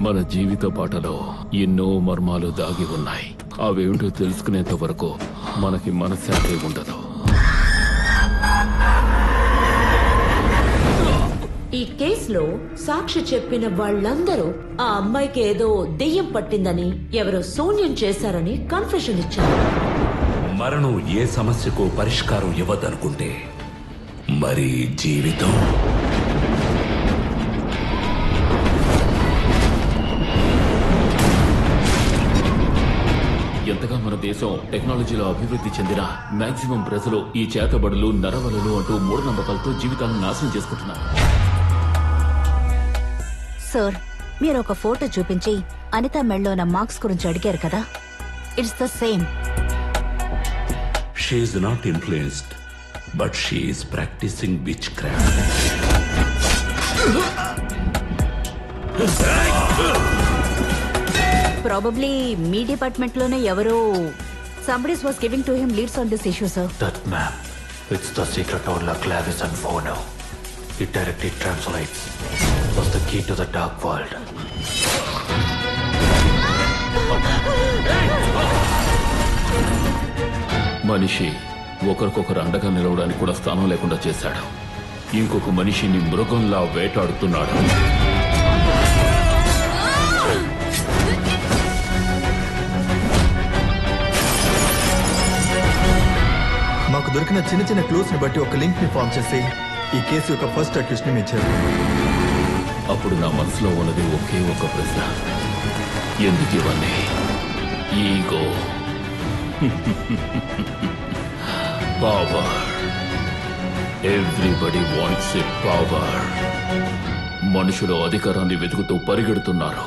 మన జీవిత బాటలో ఎన్నో మర్మాలు దాగి ఉన్నాయి. అవేంటో తెలుసుకునేంత వరకు మనకి మనశ్శాంతి ఉండదు. ఈ కేసులో సాక్షి చెప్పిన వాళ్ళందరూ ఆ అమ్మాయికి ఏదో దెయ్యం పట్టిందని, ఎవరో శూన్యం చేశారని కన్ఫెషన్ ఇచ్చారు. మరణం ఏ సమస్యకు పరిష్కారం ఇవ్వదనుకుంటే మరి జీవితం ఎంతగా మన దేశం టెక్నాలజీలో అభివృద్ధి చెందిన మాక్సిమం ప్రజలు ఈ చేతబడులు, నరవలలు అంటూ మూఢనమ్మకాలతో జీవితాలను నాశనం చేసుకుంటున్నారు. సార్, మీరు ఒక ఫోటో చూపించి అనిత మెళ్ళో ఉన్న మార్క్స్ గురించి అడిగారు కదా, it's the same. She is not influenced, but she is practising witchcraft. Probably మీ డిపార్ట్మెంట్ లోనే ఎవరో somebody was giving to him leads on this issue, sir. That map, it's the secret of La Clavis and Fono. It directly translates. Was the key to the dark world. మనిషి ఒకరికొకరు అండగా నిలవడానికి కూడా స్థానం లేకుండా చేశాడు. ఇంకొక మనిషిని మృగంలా వేటాడుతున్నాడు. మాకు దొరికిన చిన్న చిన్న క్లూస్ ని బట్టి ఒక లింక్ ని ఫామ్ చేసి ఈ కేసు యొక్క ఫస్ట్ అక్యూస్ ని ఇచ్చారు. అప్పుడు నా మనసులో ఉన్నది ఒకే ఒక ప్రశ్న, ఎందుకు ఇవన్నీ? Ego, power. Everybody wants a power. మనుషులు అధికారాన్ని వెతుకుతూ పరిగెడుతున్నారు.